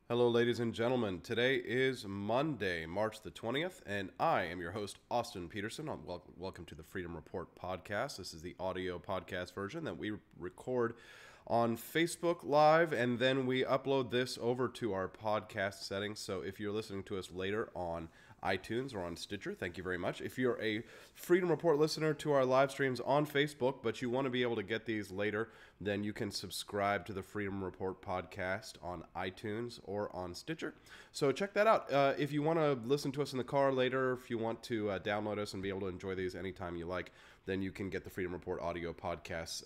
Hello, ladies and gentlemen. Today is Monday, March the 20th, and I am your host, Austin Peterson. Welcome to the Freedom Report podcast. This is the audio podcast version that we record on Facebook Live, and then we upload this over to our podcast settings. So if you're listening to us later on iTunes or on Stitcher, thank you very much. If you're a Freedom Report listener to our live streams on Facebook, but you want to be able to get these later, then you can subscribe to the Freedom Report podcast on iTunes or on Stitcher. So check that out. If you want to listen to us in the car later, if you want to download us and be able to enjoy these anytime you like, then you can get the Freedom Report audio podcasts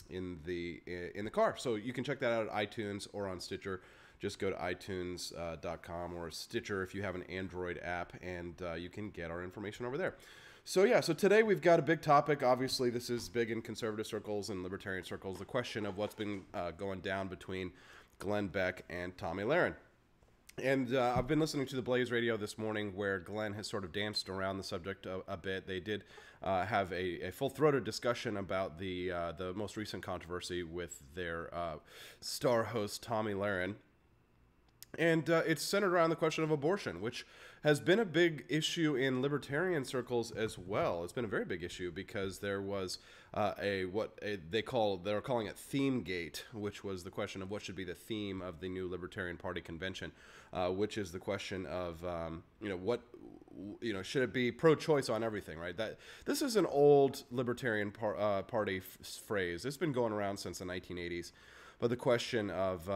in the car. So you can check that out at iTunes or on Stitcher. Just go to iTunes.com or Stitcher if you have an Android app, and you can get our information over there. So today we've got a big topic. Obviously, this is big in conservative circles and libertarian circles, the question of what's been going down between Glenn Beck and Tomi Lahren. And I've been listening to the Blaze radio this morning where Glenn has sort of danced around the subject a bit. They did have a full-throated discussion about the most recent controversy with their star host, Tomi Lahren. And it's centered around the question of abortion, which has been a big issue in libertarian circles as well. It's been a very big issue because there was they're calling it theme gate, which was the question of what should be the theme of the new Libertarian Party convention, which is the question of should it be pro-choice on everything, right? That this is an old Libertarian Party phrase. It's been going around since the 1980s. But the question of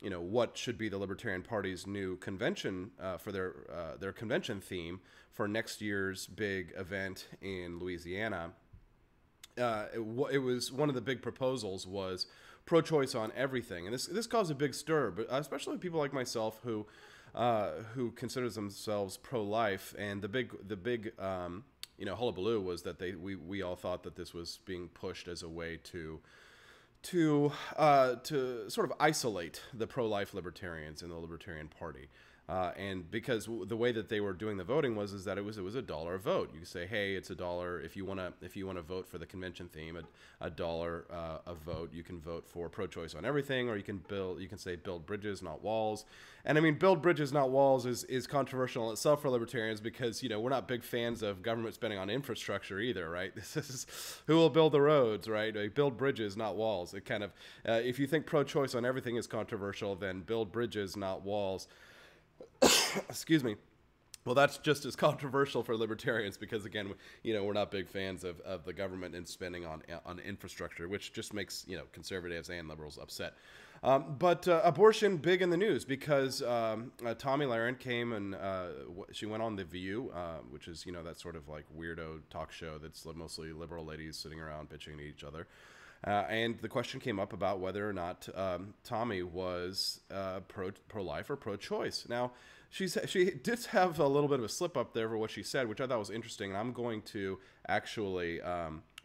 what should be the Libertarian Party's new convention for their convention theme for next year's big event in Louisiana, it was one of the big proposals was pro-choice on everything, and this caused a big stir, but especially people like myself who consider themselves pro-life, and the big hullabaloo was that we all thought that this was being pushed as a way to sort of isolate the pro-life libertarians in the Libertarian Party, and because the way that they were doing the voting was that it was $1 a vote. You could say, hey, it's $1 if you want to vote for the convention theme, $1 a vote. You can vote for pro-choice on everything, or you can say build bridges, not walls. And I mean, build bridges, not walls is controversial in itself for libertarians because we're not big fans of government spending on infrastructure either, right? This is who will build the roads, right? Like, build bridges, not walls. It kind of if you think pro-choice on everything is controversial, then build bridges, not walls. Excuse me. Well, that's just as controversial for libertarians because, again, we're not big fans of the government and spending on infrastructure, which just makes, conservatives and liberals upset. But abortion big in the news because Tomi Lahren came and she went on The View, which is, that sort of like weirdo talk show that's mostly liberal ladies sitting around bitching to each other. And the question came up about whether or not Tomi was pro-life or pro-choice. Now, she did have a little bit of a slip up there for what she said, which I thought was interesting. And I'm going to actually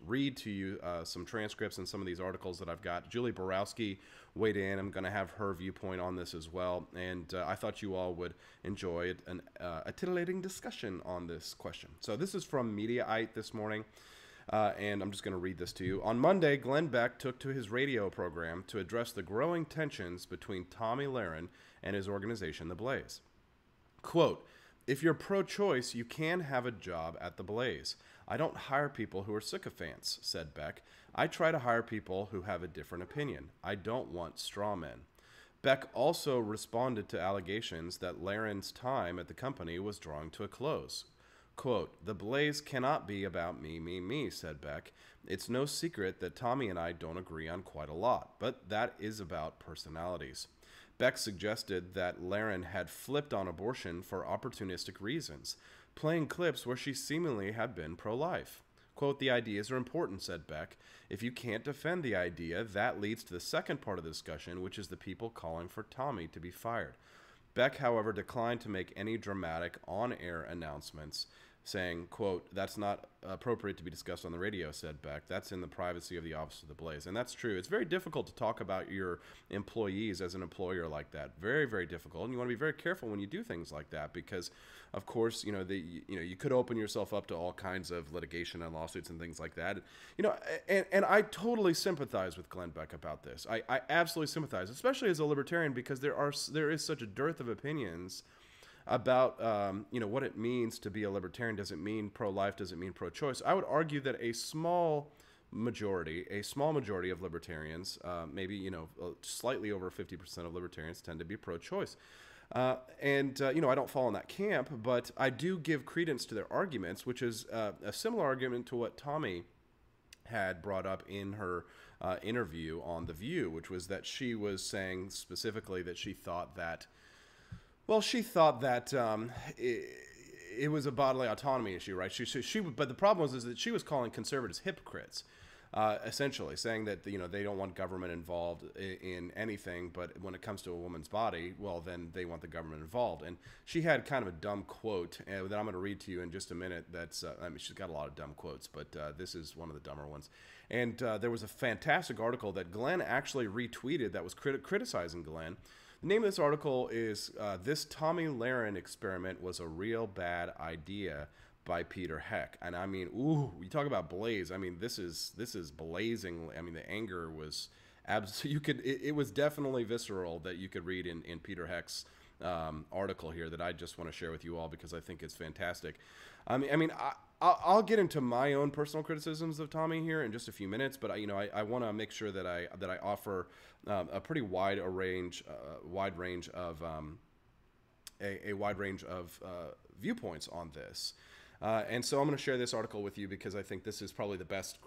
read to you some transcripts and some of these articles that I've got. Julie Borowski weighed in. I'm going to have her viewpoint on this as well. And I thought you all would enjoy a titillating discussion on this question. So this is from Mediaite this morning. And I'm just going to read this to you. On Monday, Glenn Beck took to his radio program to address the growing tensions between Tomi Lahren and his organization, The Blaze. Quote, "If you're pro-choice, you can have a job at The Blaze. I don't hire people who are sycophants," said Beck. "I try to hire people who have a different opinion. I don't want straw men." Beck also responded to allegations that Lahren's time at the company was drawing to a close. Quote, "The Blaze cannot be about me, said Beck. It's no secret that Tomi and I don't agree on quite a lot, but that is about personalities." Beck suggested that Lahren had flipped on abortion for opportunistic reasons, playing clips where she seemingly had been pro-life. Quote, "The ideas are important," said Beck. "If you can't defend the idea, that leads to the second part of the discussion, which is the people calling for Tomi to be fired." Beck, however, declined to make any dramatic on-air announcements. saying, quote, "That's not appropriate to be discussed on the radio," said Beck. "That's in the privacy of the office of the Blaze." And that's true. It's very difficult to talk about your employees as an employer like that. Very, very difficult. And you want to be very careful when you do things like that because, of course, you could open yourself up to all kinds of litigation and lawsuits and things like that. And I totally sympathize with Glenn Beck about this. I absolutely sympathize, especially as a libertarian, because there is such a dearth of opinions about what it means to be a libertarian. Does it mean pro-life? Does it mean pro-choice? I would argue that a small majority of libertarians, maybe slightly over 50% of libertarians, tend to be pro-choice. I don't fall in that camp, but I do give credence to their arguments, which is a similar argument to what Tomi had brought up in her interview on The View, which was that she was saying specifically that she thought that it was a bodily autonomy issue, right? But the problem was that she was calling conservatives hypocrites, essentially saying that they don't want government involved in anything, but when it comes to a woman's body, well, then they want the government involved. And she had kind of a dumb quote that I'm going to read to you in just a minute. She's got a lot of dumb quotes, but this is one of the dumber ones. And there was a fantastic article that Glenn actually retweeted that was criticizing Glenn. The name of this article is "This Tomi Lahren Experiment Was a Real Bad Idea" by Peter Heck. And I mean, ooh, you talk about blaze. I mean, this is blazing. I mean, the anger was absolutely, it was definitely visceral that you could read in Peter Heck's article here that I just want to share with you all because I think it's fantastic. I'll get into my own personal criticisms of Tomi here in just a few minutes, but I want to make sure that I offer a pretty wide range of viewpoints on this, and so I'm going to share this article with you because I think this is probably the best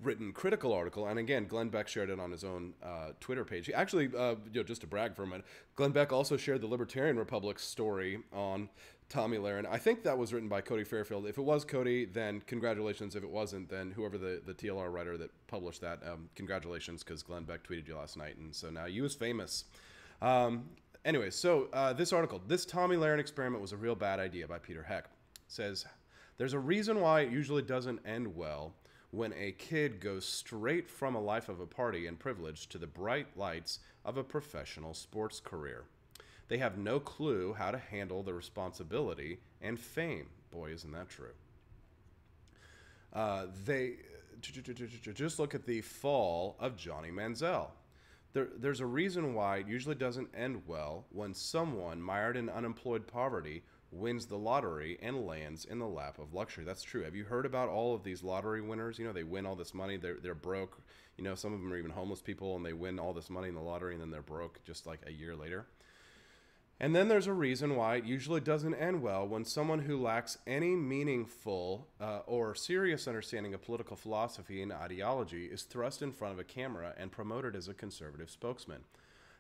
written critical article. And again, Glenn Beck shared it on his own Twitter page. He actually, just to brag for a minute, Glenn Beck also shared the Libertarian Republic's story on Tomi Lahren. I think that was written by Cody Fairfield. If it was Cody, then congratulations. If it wasn't, then whoever the TLR writer that published that, congratulations, because Glenn Beck tweeted you last night, and so now you is famous. Anyway, so this article, "This Tomi Lahren Experiment Was a Real Bad Idea" by Peter Heck, says, "There's a reason why it usually doesn't end well when a kid goes straight from a life of a party and privilege to the bright lights of a professional sports career. They have no clue how to handle the responsibility and fame." Boy, isn't that true. Just look at the fall of Johnny Manziel. There's a reason why it usually doesn't end well when someone mired in unemployed poverty wins the lottery and lands in the lap of luxury. That's true. Have you heard about all of these lottery winners? They win all this money. They're broke. Some of them are even homeless people, and they win all this money in the lottery, and then they're broke just like a year later. And then there's a reason why it usually doesn't end well when someone who lacks any meaningful or serious understanding of political philosophy and ideology is thrust in front of a camera and promoted as a conservative spokesman.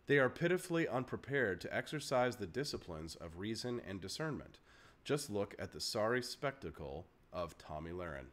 They are pitifully unprepared to exercise the disciplines of reason and discernment. Just look at the sorry spectacle of Tomi Lahren.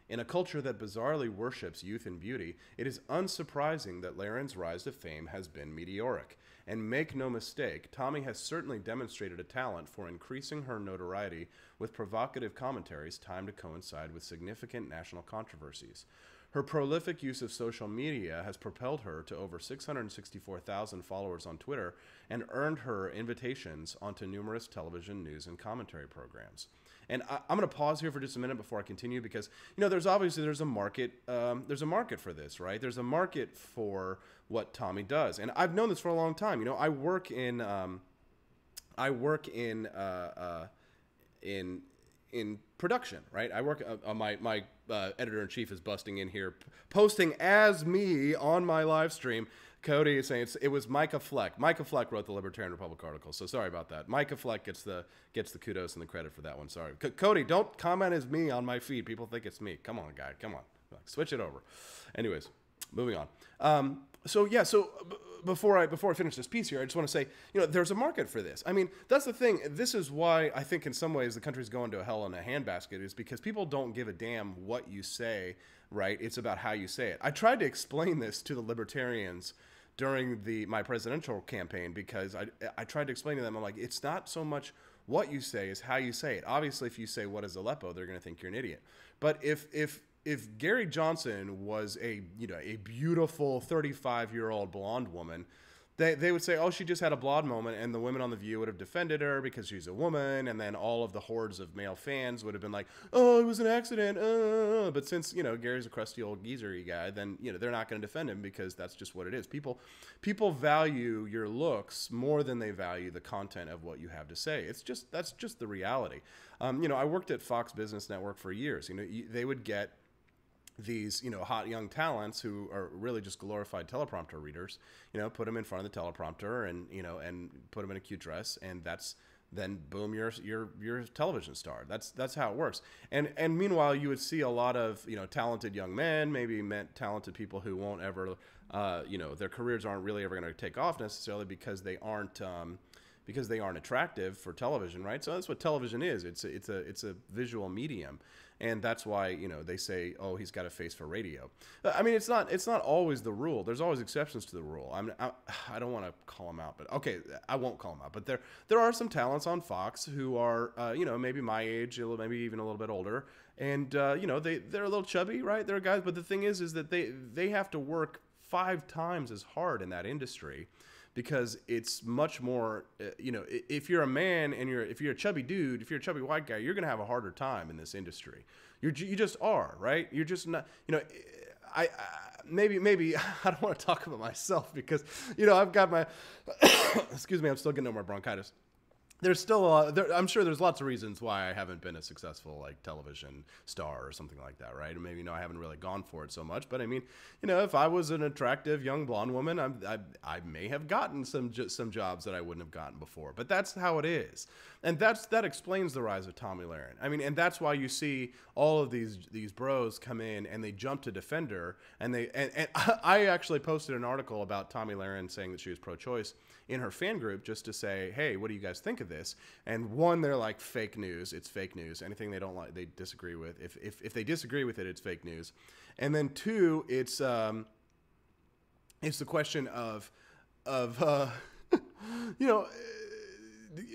In a culture that bizarrely worships youth and beauty, it is unsurprising that Lahren's rise to fame has been meteoric. And make no mistake, Tomi has certainly demonstrated a talent for increasing her notoriety with provocative commentaries timed to coincide with significant national controversies. Her prolific use of social media has propelled her to over 664,000 followers on Twitter and earned her invitations onto numerous television, news, and commentary programs. And I'm going to pause here for just a minute before I continue because, there's a market for this, right? There's a market for what Tomi does. And I've known this for a long time. I work in production, right? I work my editor-in-chief is busting in here, posting as me on my live stream. Cody is saying it was Micah Fleck. Micah Fleck wrote the Libertarian Republic article, so sorry about that. Micah Fleck gets the kudos and the credit for that one. Sorry, Cody, don't comment as me on my feed. People think it's me. Come on, guy. Come on, switch it over. Anyways, moving on. So before I finish this piece here, I just want to say, there's a market for this. I mean, that's the thing. This is why I think in some ways the country's going to hell in a handbasket, is because people don't give a damn what you say, right? It's about how you say it. I tried to explain this to the libertarians during my presidential campaign because I tried to explain to them, I'm like, it's not so much What you say is how you say it. Obviously, if you say what is Aleppo, they're going to think you're an idiot. But if Gary Johnson was a beautiful 35-year-old blonde woman, they would say, oh, she just had a blonde moment, and the women on The View would have defended her because she's a woman, and then all of the hordes of male fans would have been like, oh, it was an accident. But since, Gary's a crusty old geezery guy, then, they're not going to defend him because that's just what it is. People value your looks more than they value the content of what you have to say. That's just the reality. I worked at Fox Business Network for years. They would get these, hot young talents who are really just glorified teleprompter readers, put them in front of the teleprompter and put them in a cute dress. And then boom, you're a television star. That's how it works. And meanwhile, you would see a lot of, talented young men, maybe talented people who won't ever, their careers aren't really ever going to take off necessarily because they aren't attractive for television, right? So that's what television is. It's a visual medium, and that's why they say, oh, he's got a face for radio. I mean, it's not always the rule. There's always exceptions to the rule. I don't want to call them out, but okay, I won't call them out. But there are some talents on Fox who are maybe my age, maybe even a little bit older, and they're a little chubby, right? They're guys, but the thing is that they have to work 5 times as hard in that industry. Because it's much more, if you're a man and if you're a chubby dude, if you're a chubby white guy, you're going to have a harder time in this industry. You just are, right? You're just not, maybe I don't want to talk about myself because, I've got my, excuse me, I'm still getting over my bronchitis. There's still I'm sure there's lots of reasons why I haven't been a successful television star or something like that, right? And maybe I haven't really gone for it so much, but I mean, if I was an attractive young blonde woman, I may have gotten some jobs that I wouldn't have gotten before. But that's how it is, and that explains the rise of Tomi Lahren. I mean, and that's why you see all of these bros come in and they jump to defend her, and I actually posted an article about Tomi Lahren saying that she was pro-choice in her fan group just to say, hey, what do you guys think of this? And one, they're like, fake news. It's fake news. Anything they don't like, they disagree with. If they disagree with it, it's fake news. And then 2, it's the question of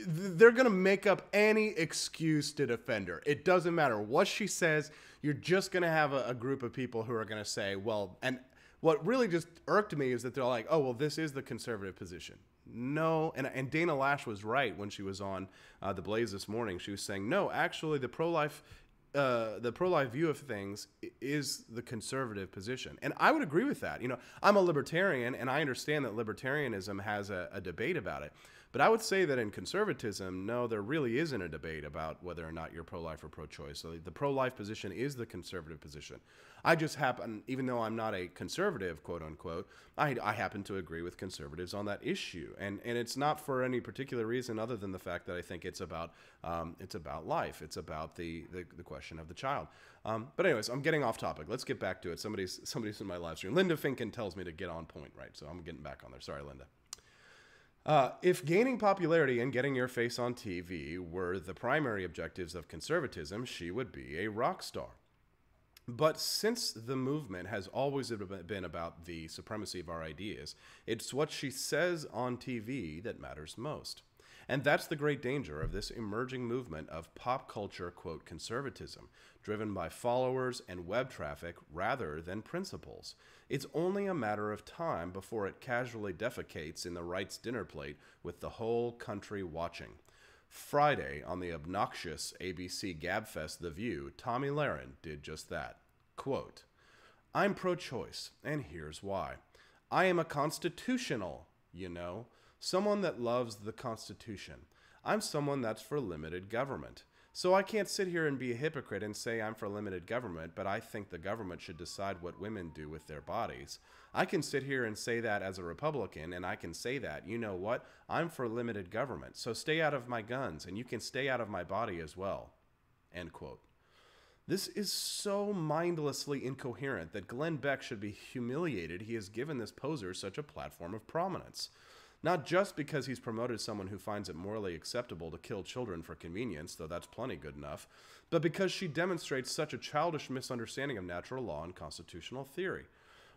they're going to make up any excuse to defend her. It doesn't matter what she says. You're just going to have a group of people who are going to say, well, and what really just irked me is that they're like, oh, well, this is the conservative position. No, and Dana Lash was right when she was on The Blaze this morning. She was saying, no, actually, the pro-life view of things is the conservative position. And I would agree with that. I'm a libertarian, and I understand that libertarianism has a debate about it. But I would say that in conservatism, no, there really isn't a debate about whether or not you're pro-life or pro-choice. So the pro-life position is the conservative position. I just happen, even though I'm not a conservative, quote unquote, I happen to agree with conservatives on that issue. And it's not for any particular reason other than the fact that I think it's about life. It's about the question of the child. But anyways, I'm getting off topic. Let's get back to it. Somebody's in my live stream. Linda Finken tells me to get on point, right? So I'm getting back on there. Sorry, Linda. If gaining popularity and getting your face on TV were the primary objectives of conservatism, she would be a rock star. But since the movement has always been about the supremacy of our ideas, it's what she says on TV that matters most. And that's the great danger of this emerging movement of pop culture, quote, conservatism, driven by followers and web traffic rather than principles. It's only a matter of time before it casually defecates in the right's dinner plate with the whole country watching. Friday, on the obnoxious ABC Gabfest The View, Tomi Lahren did just that. Quote, I'm pro-choice, and here's why. I am a constitutional, someone that loves the Constitution. I'm someone that's for limited government. So I can't sit here and be a hypocrite and say I'm for limited government, but I think the government should decide what women do with their bodies. I can sit here and say that as a Republican, and I can say that, you know what, I'm for limited government, so stay out of my guns, and you can stay out of my body as well. End quote. This is so mindlessly incoherent that Glenn Beck should be humiliated he has given this poser such a platform of prominence. Not just because he's promoted someone who finds it morally acceptable to kill children for convenience, though that's plenty good enough, but because she demonstrates such a childish misunderstanding of natural law and constitutional theory.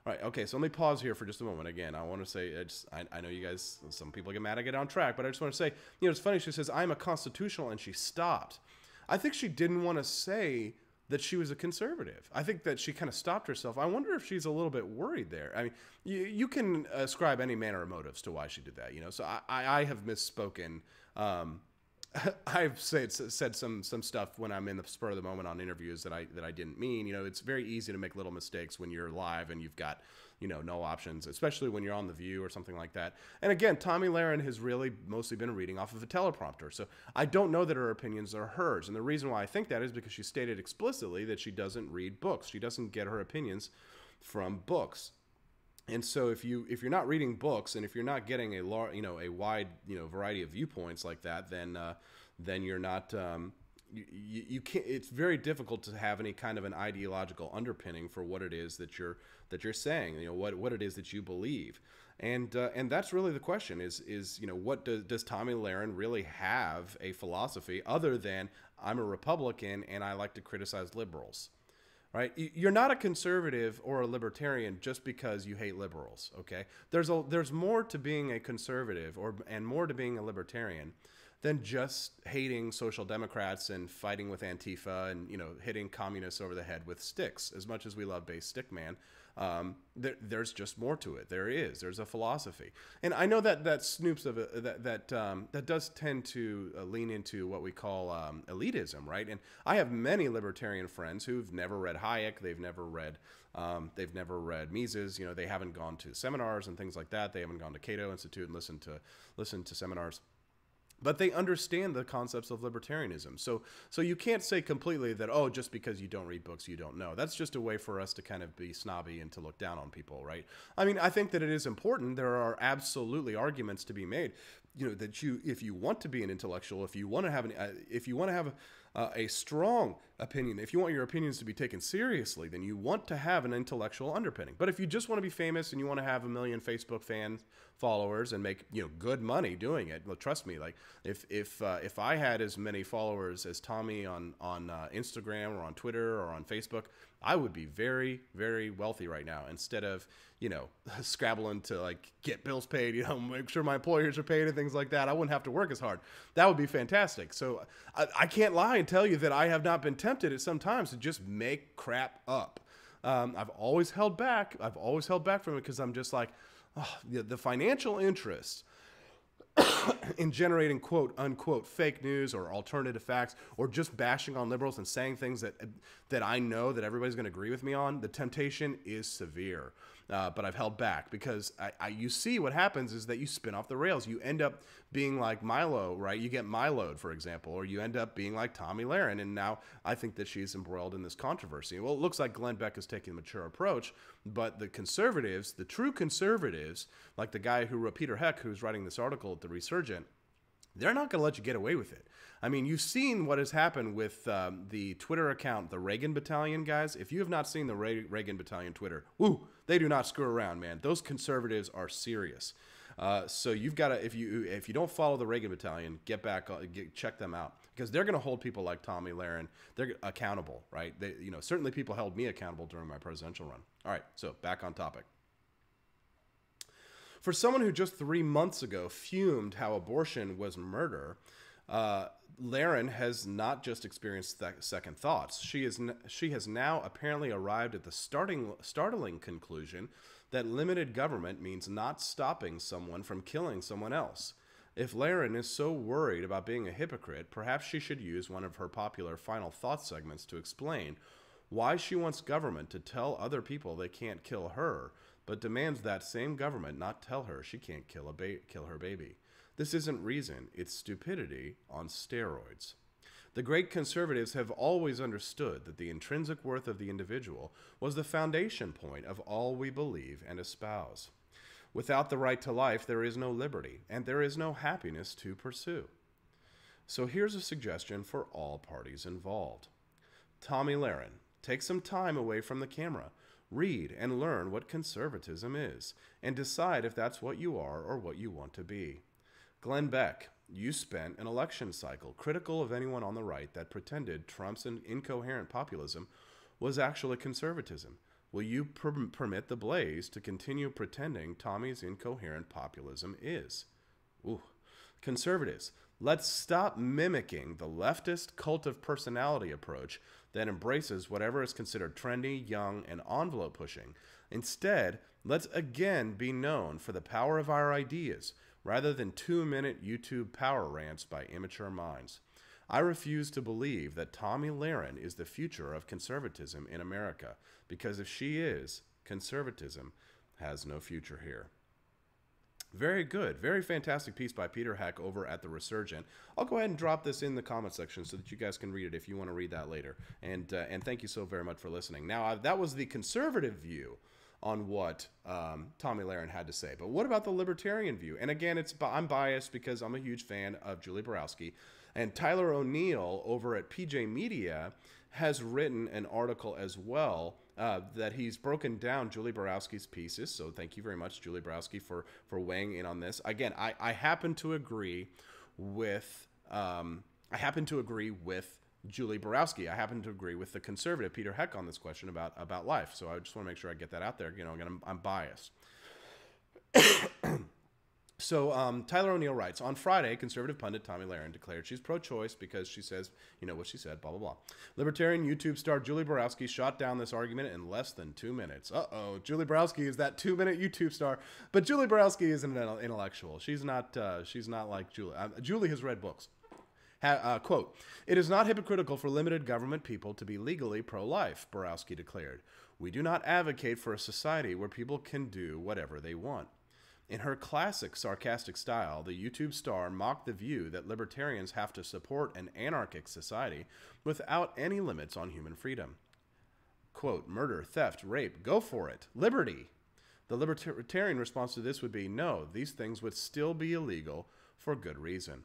All right. Okay. So let me pause here for just a moment. Again, I want to say, I know you guys, some people get mad I get on track, but I just want to say, it's funny. She says, I'm a constitutional, and she stopped. I think she didn't want to say that she was a conservative. I think that she kind of stopped herself. I wonder if she's a little bit worried there. I mean, you can ascribe any manner of motives to why she did that, So I have misspoken. I've said some stuff when I'm in the spur of the moment on interviews that I didn't mean. It's very easy to make little mistakes when you're live and you've got no options, especially when you're on The View or something like that. And again, Tomi Lahren has really mostly been reading off of a teleprompter, so I don't know that her opinions are hers. And the reason why I think that is because she stated explicitly that she doesn't read books. She doesn't get her opinions from books. And so if you're not reading books, and if you're not getting a wide variety of viewpoints like that, then you're not you can't. It's very difficult to have any kind of an ideological underpinning for what it is that you're saying. What it is that you believe, and that's really the question. Is what does Tomi Lahren really have a philosophy other than I'm a Republican and I like to criticize liberals? Right? You're not a conservative or a libertarian just because you hate liberals, okay? There's more to being a conservative and more to being a libertarian than just hating social democrats and fighting with Antifa and, hitting communists over the head with sticks. As much as we love base stick man, there's just more to it. There's a philosophy. And I know that snoops of that does tend to lean into what we call elitism, right? And I have many libertarian friends who've never read Hayek. They've never read Mises. They haven't gone to seminars and things like that. They haven't gone to Cato Institute and listened to seminars. But they understand the concepts of libertarianism. So you can't say completely that, just because you don't read books, you don't know. That's just a way for us to kind of be snobby and to look down on people, right? I mean, I think that it is important. There are absolutely arguments to be made, that if you want to be an intellectual, if you want to have a strong opinion, if you want your opinions to be taken seriously, then you want to have an intellectual underpinning. But if you just want to be famous and you want to have 1 million Facebook followers and make good money doing it, well, trust me, like if I had as many followers as Tomi on Instagram or on Twitter or on Facebook, I would be very, very wealthy right now, instead of scrabbling to get bills paid, make sure my employers are paid and things like that. I wouldn't have to work as hard. That would be fantastic. So I can't lie and tell you that I have not been tempted at some times to just make crap up. I've always held back. From it because I'm just like, the financial interest in generating quote unquote fake news or alternative facts, or just bashing on liberals and saying things that I know that everybody's going to agree with me on. The temptation is severe. But I've held back because you see what happens is that you spin off the rails. You end up being like Milo, right? You get Milo'd, for example, or you end up being like Tomi Lahren. And now I think that she's embroiled in this controversy. Well, it looks like Glenn Beck is taking a mature approach, but the conservatives, the true conservatives, like the guy who wrote, Peter Heck, who's writing this article at The Resurgent, they're not going to let you get away with it. I mean, you've seen what has happened with the Twitter account, the Reagan Battalion guys. If you have not seen the Reagan Battalion Twitter, they do not screw around, man. Those conservatives are serious. So you've got to, if you don't follow the Reagan Battalion, check them out, because they're going to hold people like Tomi Lahren. They're accountable, right? Certainly people held me accountable during my presidential run. All right, so back on topic. For someone who just 3 months ago fumed how abortion was murder, Lahren has not just experienced second thoughts. She has now apparently arrived at the startling conclusion that limited government means not stopping someone from killing someone else. If Lahren is so worried about being a hypocrite, perhaps she should use one of her popular final thought segments to explain why she wants government to tell other people they can't kill her, but demands that same government not tell her she can't kill her baby. This isn't reason, it's stupidity on steroids. The great conservatives have always understood that the intrinsic worth of the individual was the foundation point of all we believe and espouse. Without the right to life, there is no liberty, and there is no happiness to pursue. So here's a suggestion for all parties involved. Tomi Lahren, take some time away from the camera. Read and learn what conservatism is, and decide if that's what you are or what you want to be. Glenn Beck, you spent an election cycle critical of anyone on the right that pretended Trump's incoherent populism was actually conservatism. will you permit the blaze to continue pretending Tommy's incoherent populism is? Ooh. Conservatives, let's stop mimicking the leftist cult of personality approach that embraces whatever is considered trendy, young, and envelope pushing. Instead, let's again be known for the power of our ideas, rather than 2-minute YouTube power rants by immature minds. I refuse to believe that Tomi Lahren is the future of conservatism in America, because if she is, conservatism has no future here. Very good. Very fantastic piece by Peter Heck over at The Resurgent. I'll go ahead and drop this in the comment section so that you guys can read it if you want to read that later. And thank you so very much for listening. Now, that was the conservative view on what Tomi Lahren had to say. But what about the libertarian view? And again, I'm biased because I'm a huge fan of Julie Borowski. And Tyler O'Neill over at PJ Media has written an article as well that he's broken down Julie Borowski's pieces. So thank you very much, Julie Borowski, for weighing in on this. Again, I happen to agree with Julie Borowski. I happen to agree with the conservative Peter Heck on this question about life. So I just want to make sure I get that out there. You know, again, I'm biased. So Tyler O'Neill writes, on Friday, conservative pundit Tomi Lahren declared she's pro-choice because she says, you know what she said, blah, blah, blah. Libertarian YouTube star Julie Borowski shot down this argument in less than 2 minutes. Uh-oh, Julie Borowski is that 2-minute YouTube star. But Julie Borowski is an intellectual. She's not like Julie. Julie has read books. Quote, it is not hypocritical for limited government people to be legally pro-life, Borowski declared. We do not advocate for a society where people can do whatever they want. In her classic sarcastic style, the YouTube star mocked the view that libertarians have to support an anarchic society without any limits on human freedom. Quote, murder, theft, rape, go for it, liberty. The libertarian response to this would be, no, these things would still be illegal for good reason.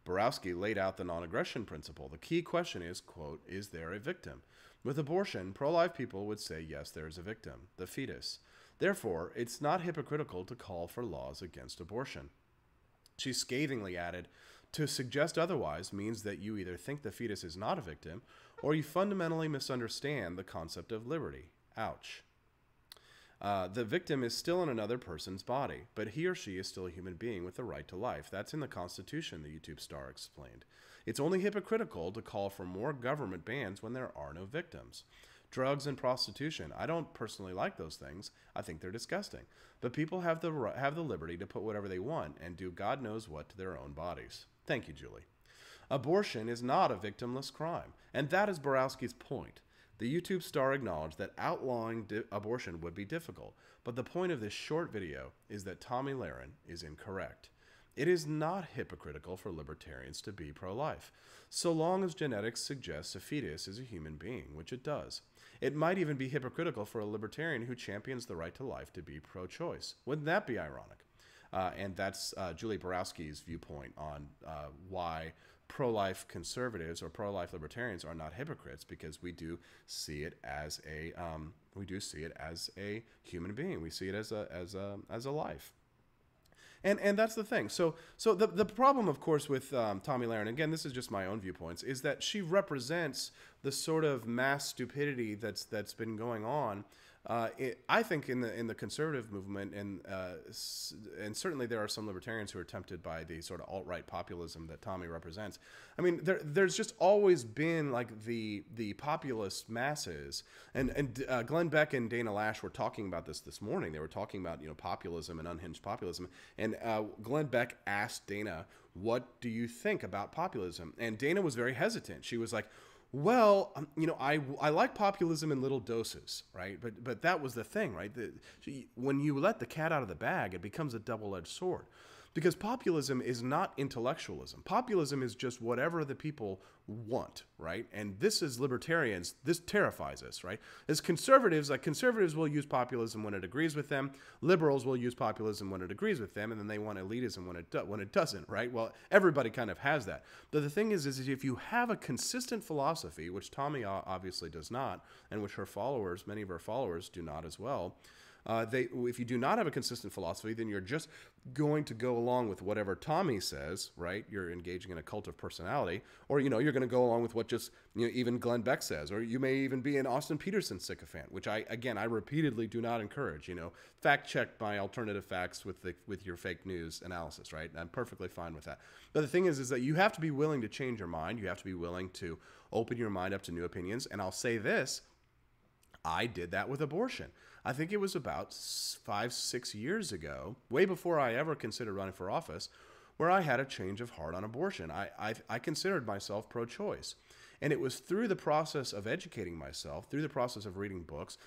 Borowski laid out the non-aggression principle. The key question is, quote, is there a victim? With abortion, pro-life people would say, yes, there is a victim, the fetus. Therefore, it's not hypocritical to call for laws against abortion. She scathingly added, to suggest otherwise means that you either think the fetus is not a victim, or you fundamentally misunderstand the concept of liberty. Ouch. The victim is still in another person's body, but he or she is still a human being with the right to life. That's in the Constitution, the YouTube star explained. It's only hypocritical to call for more government bans when there are no victims. Drugs and prostitution. I don't personally like those things. I think they're disgusting. But people have the liberty to put whatever they want and do God knows what to their own bodies. Thank you, Julie. Abortion is not a victimless crime, and that is Borowski's point. The YouTube star acknowledged that outlawing abortion would be difficult, but the point of this short video is that Tomi Lahren is incorrect. It is not hypocritical for libertarians to be pro-life, so long as genetics suggests a fetus is a human being, which it does. It might even be hypocritical for a libertarian who champions the right to life to be pro-choice. Wouldn't that be ironic? And that's Julie Borowski's viewpoint on why pro-life conservatives or pro-life libertarians are not hypocrites, because we do see it as a human being. We see it as a life. And that's the thing. So the problem, of course, with Tomi Lahren, again, this is just my own viewpoints, is that she represents the sort of mass stupidity that's been going on. I think in the conservative movement, and certainly there are some libertarians who are tempted by the sort of alt-right populism that Tomi represents. I mean, there's just always been like the populist masses, and Glenn Beck and Dana Lash were talking about this morning. They were talking about populism and unhinged populism, and Glenn Beck asked Dana, "What do you think about populism?" And Dana was very hesitant. She was like, well, I like populism in little doses, right? But that was the thing, right? When you let the cat out of the bag, it becomes a double-edged sword. Because populism is not intellectualism. Populism is just whatever the people want, right? And this is libertarians. This terrifies us, right? As conservatives, conservatives will use populism when it agrees with them. Liberals will use populism when it agrees with them, and then they want elitism when it doesn't, right? Well, everybody kind of has that. But the thing is if you have a consistent philosophy, which Tomi obviously does not, and which her followers, many of her followers, do not as well, If you do not have a consistent philosophy, then you're just going to go along with whatever Tomi says, right? You're engaging in a cult of personality, or you're going to go along with what just even Glenn Beck says, or you may even be an Austin Peterson sycophant, which I repeatedly do not encourage. Fact check my alternative facts with your fake news analysis, right? I'm perfectly fine with that. But the thing is that you have to be willing to change your mind. You have to be willing to open your mind up to new opinions. And I'll say this. I did that with abortion. I think it was about 5-6 years ago, way before I ever considered running for office, where I had a change of heart on abortion. I considered myself pro-choice. And it was through the process of educating myself, through the process of reading books,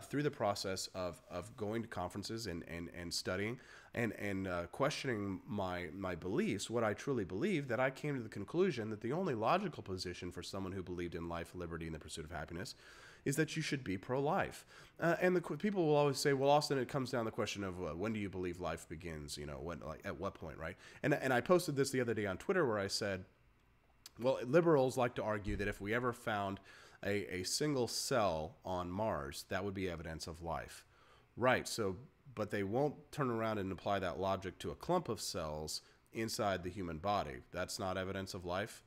through the process of going to conferences and studying and questioning my beliefs, what I truly believed, that I came to the conclusion that the only logical position for someone who believed in life, liberty, and the pursuit of happiness is that you should be pro-life. And people will always say, well, Austin, it comes down to the question of when do you believe life begins? At what point, right? And I posted this the other day on Twitter where I said, well, liberals like to argue that if we ever found a single cell on Mars, that would be evidence of life. Right, but they won't turn around and apply that logic to a clump of cells inside the human body. That's not evidence of life.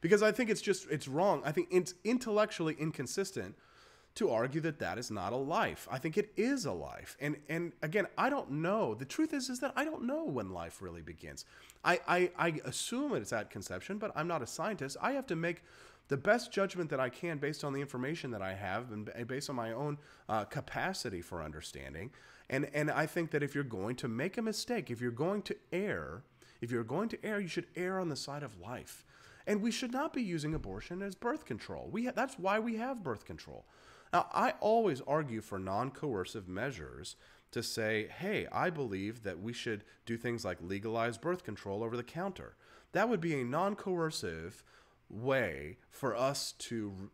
Because I think it's wrong. I think it's intellectually inconsistent to argue that is not a life. I think it is a life. And again, I don't know. The truth is that I don't know when life really begins. I assume it's at conception, but I'm not a scientist. I have to make the best judgment that I can based on the information that I have and based on my own capacity for understanding. And I think that if you're going to make a mistake, if you're going to err, you should err on the side of life. And we should not be using abortion as birth control. That's why we have birth control. Now, I always argue for non-coercive measures to say, hey, I believe that we should do things like legalize birth control over the counter. That would be a non-coercive way for us to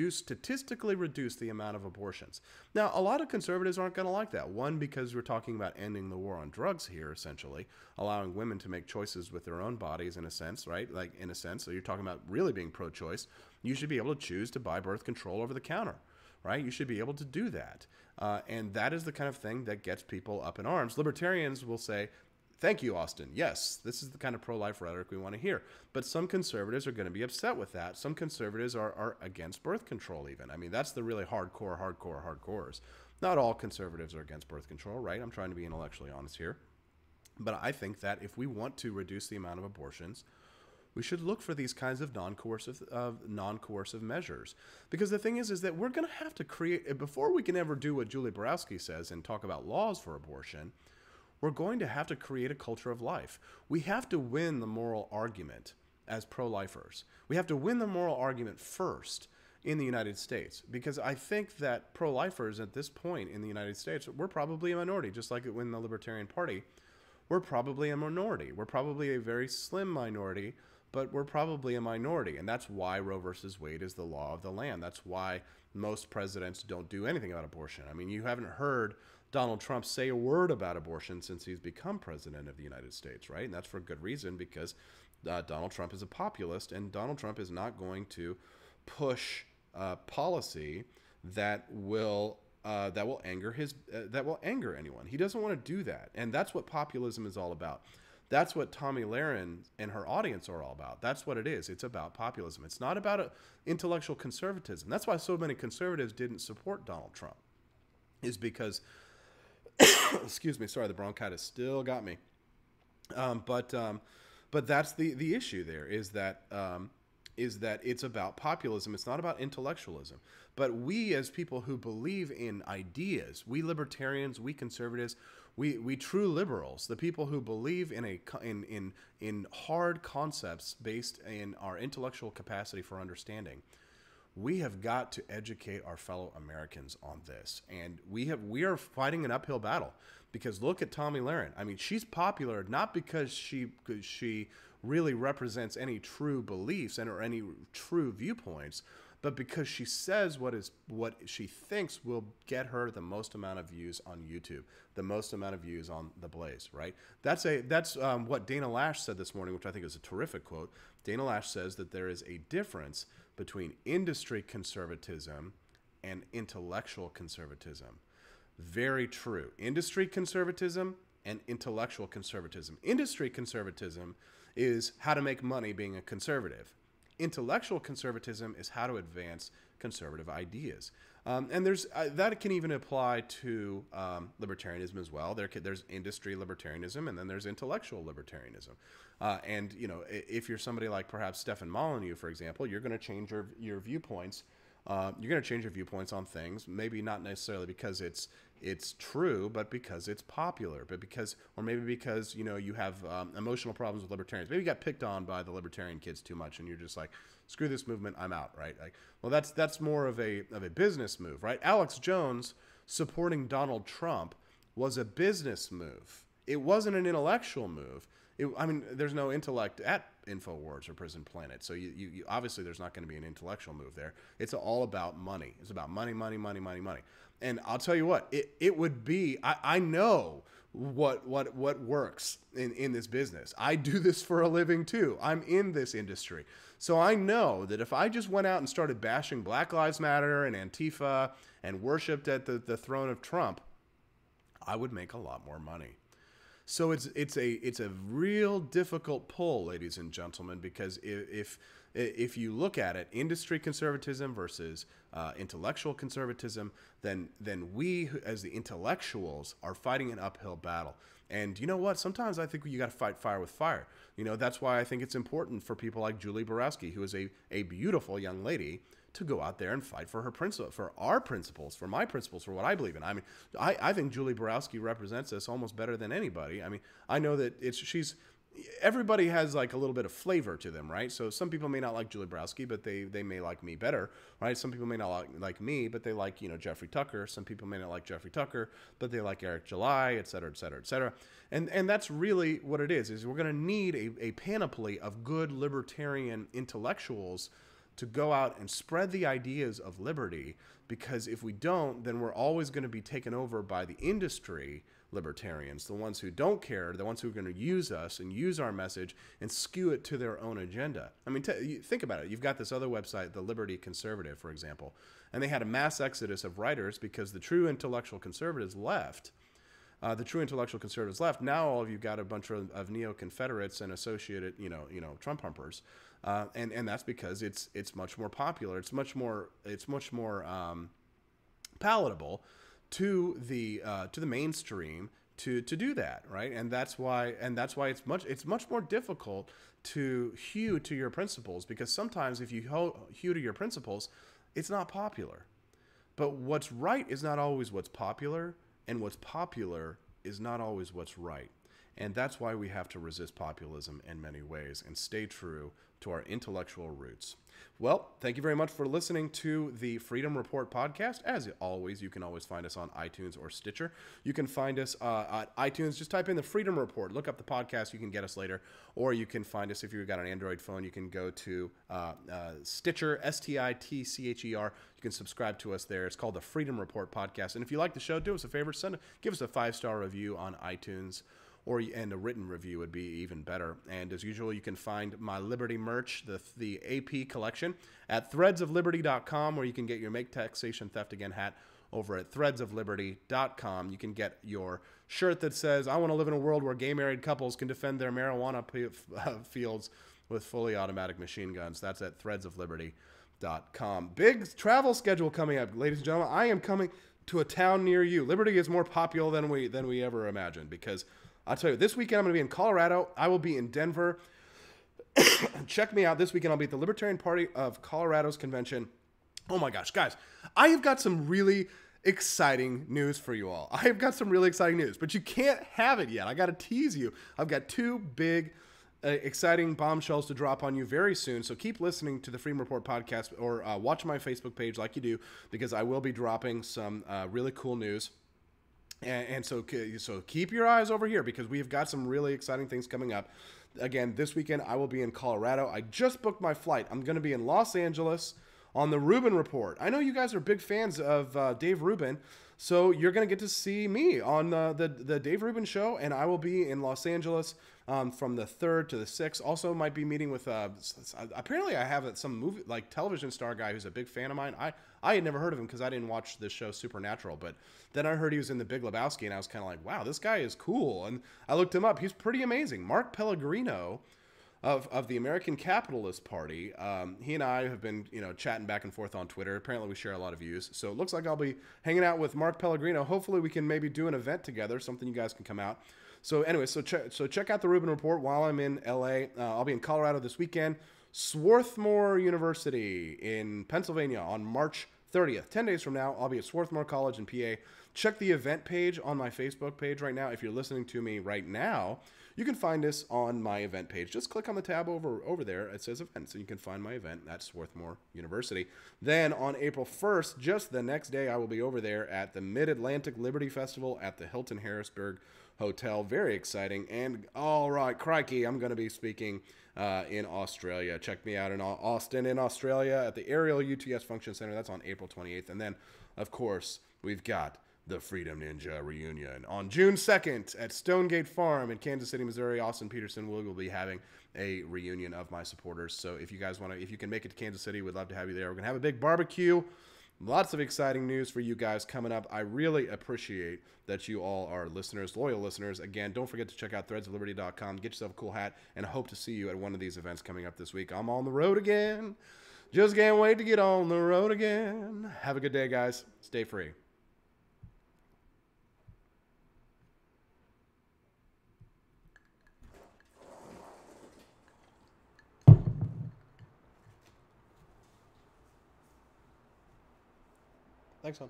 statistically reduce the amount of abortions. Now, a lot of conservatives aren't going to like that. One, because we're talking about ending the war on drugs here, essentially, allowing women to make choices with their own bodies in a sense, right? Like, in a sense, so you're talking about really being pro-choice. You should be able to choose to buy birth control over the counter, right? You should be able to do that. And that is the kind of thing that gets people up in arms. Libertarians will say, thank you, Austin. Yes, this is the kind of pro-life rhetoric we want to hear. But some conservatives are going to be upset with that. Some conservatives are against birth control even. I mean, that's the really hardcores. Not all conservatives are against birth control, right? I'm trying to be intellectually honest here. But I think that if we want to reduce the amount of abortions, we should look for these kinds of non-coercive measures. Because the thing is that we're going to have to create, before we can ever do what Julie Borowski says and talk about laws for abortion, we're going to have to create a culture of life. We have to win the moral argument as pro-lifers. We have to win the moral argument first in the United States, because I think that pro-lifers at this point in the United States, we're probably a minority, just like in the Libertarian Party. We're probably a minority. We're probably a very slim minority, but we're probably a minority. And that's why Roe versus Wade is the law of the land. That's why most presidents don't do anything about abortion. I mean, you haven't heard Donald Trump say a word about abortion since he's become president of the United States, right? And that's for good reason, because Donald Trump is a populist, and Donald Trump is not going to push policy that will anger anyone. He doesn't want to do that, and that's what populism is all about. That's what Tomi Lahren and her audience are all about. That's what it is. It's about populism. It's not about intellectual conservatism. That's why so many conservatives didn't support Donald Trump, is because excuse me, sorry, the bronchitis still got me. But that's the issue there, is that it's about populism. It's not about intellectualism. But we, as people who believe in ideas, we libertarians, we conservatives, we true liberals, the people who believe in hard concepts based in our intellectual capacity for understanding, we have got to educate our fellow Americans on this. And we are fighting an uphill battle, because look at Tomi Lahren. I mean, she's popular not because she really represents any true beliefs or any true viewpoints, but because she says what she thinks will get her the most amount of views on YouTube, the most amount of views on The Blaze, right? That's what Dana Lash said this morning, which I think is a terrific quote. Dana Lash says that there is a difference between industry conservatism and intellectual conservatism. Very true. Industry conservatism and intellectual conservatism. Industry conservatism is how to make money being a conservative. Intellectual conservatism is how to advance conservative ideas. And that can even apply to libertarianism as well. There's industry libertarianism, and then there's intellectual libertarianism. And if you're somebody like perhaps Stefan Molyneux, for example, you're going to change your viewpoints. You're going to change your viewpoints on things, maybe not necessarily because it's true, but because it's popular, or maybe because you have emotional problems with libertarians. Maybe you got picked on by the libertarian kids too much, and you're just like, screw this movement, I'm out, right? Like, well, that's more of a business move, right? Alex Jones supporting Donald Trump was a business move. It wasn't an intellectual move. There's no intellect at InfoWars or Prison Planet, so you obviously there's not going to be an intellectual move there. It's all about money. It's about money, money, money, money, money. And I'll tell you what, it would be. I know what works in this business. I do this for a living too. I'm in this industry, so I know that if I just went out and started bashing Black Lives Matter and Antifa and worshipped at the throne of Trump, I would make a lot more money. So it's a real difficult pull, ladies and gentlemen, because if you look at it, industry conservatism versus intellectual conservatism, then we as the intellectuals are fighting an uphill battle. And you know what? Sometimes I think you got to fight fire with fire. That's why I think it's important for people like Julie Borowski, who is a beautiful young lady, to go out there and fight for our principles, for my principles, for what I believe in. I think Julie Borowski represents us almost better than anybody. I know that everybody has like a little bit of flavor to them, right? So some people may not like Julie Borowski, but they may like me better, right? Some people may not like me, but they like, Jeffrey Tucker. Some people may not like Jeffrey Tucker, but they like Eric July, et cetera, et cetera, et cetera. And that's really what it is we're going to need a panoply of good libertarian intellectuals to go out and spread the ideas of liberty, because if we don't, then we're always going to be taken over by the industry libertarians, the ones who don't care, the ones who are going to use us and use our message and skew it to their own agenda. Think about it. You've got this other website, the Liberty Conservative, for example, and they had a mass exodus of writers because the true intellectual conservatives left. Now all of you got a bunch of neo-Confederates and associated, Trump humpers. And that's because it's much more popular. It's much more palatable to the mainstream to do that, right? And that's why it's much more difficult to hew to your principles, because sometimes if you hew to your principles, it's not popular. But what's right is not always what's popular, and what's popular is not always what's right. And that's why we have to resist populism in many ways and stay true to our intellectual roots. Well, thank you very much for listening to the Freedom Report podcast. As always, you can always find us on iTunes or Stitcher. You can find us at iTunes. Just type in the Freedom Report. Look up the podcast. You can get us later. Or you can find us, if you've got an Android phone, you can go to Stitcher, STITCHER. You can subscribe to us there. It's called the Freedom Report podcast. And if you like the show, do us a favor. Give us a 5-star review on iTunes. And a written review would be even better. And as usual, you can find my Liberty merch, the AP collection, at threadsofliberty.com, where you can get your Make Taxation Theft Again hat over at threadsofliberty.com. You can get your shirt that says, I want to live in a world where gay married couples can defend their marijuana fields with fully automatic machine guns. That's at threadsofliberty.com. Big travel schedule coming up, ladies and gentlemen. I am coming to a town near you. Liberty is more popular than we ever imagined, because I'll tell you, this weekend I'm going to be in Colorado. I will be in Denver. Check me out this weekend. I'll be at the Libertarian Party of Colorado's convention. Oh my gosh, guys, I have got some really exciting news for you all. I have got some really exciting news, but you can't have it yet. I got to tease you. I've got two big, exciting bombshells to drop on you very soon. So keep listening to the Freedom Report podcast, or watch my Facebook page like you do, because I will be dropping some really cool news. And so keep your eyes over here, because we've got some really exciting things coming up. Again, this weekend I will be in Colorado. I just booked my flight. I'm going to be in Los Angeles on the Rubin Report. I know you guys are big fans of Dave Rubin, So you're going to get to see me on the Dave Rubin Show, and I will be in Los Angeles from the 3rd to the 6th. Also might be meeting with, apparently I have some movie, like television star guy who's a big fan of mine. I had never heard of him because I didn't watch this show Supernatural, but then I heard he was in The Big Lebowski, and I was kind of like, wow, this guy is cool. And I looked him up. He's pretty amazing. Mark Pellegrino of the American Capitalist Party. He and I have been, chatting back and forth on Twitter. Apparently we share a lot of views. So it looks like I'll be hanging out with Mark Pellegrino. Hopefully we can maybe do an event together, something you guys can come out. So anyway, so check out the Rubin Report while I'm in LA. I'll be in Colorado this weekend. Swarthmore University in Pennsylvania on March 30th. 10 days from now, I'll be at Swarthmore College in PA. Check the event page on my Facebook page right now. If you're listening to me right now, you can find this on my event page. Just click on the tab over there. It says events, and you can find my event at Swarthmore University. Then on April 1st, just the next day, I will be over there at the Mid-Atlantic Liberty Festival at the Hilton Harrisburg Hotel. Very exciting. And all right, crikey, I'm going to be speaking in Australia. Check me out in Austin, in Australia, at the Ariel UTS Function Center. That's on April 28th. And then, of course, we've got the Freedom Ninja reunion on June 2nd at Stonegate Farm in Kansas City, Missouri. Austin Peterson will be having a reunion of my supporters. So if you guys if you can make it to Kansas City, we'd love to have you there. We're going to have a big barbecue. Lots of exciting news for you guys coming up. I really appreciate that you all are listeners, loyal listeners. Again, don't forget to check out threadsofliberty.com. Get yourself a cool hat, and I hope to see you at one of these events coming up this week. I'm on the road again. Just can't wait to get on the road again. Have a good day, guys. Stay free. Thanks, hon.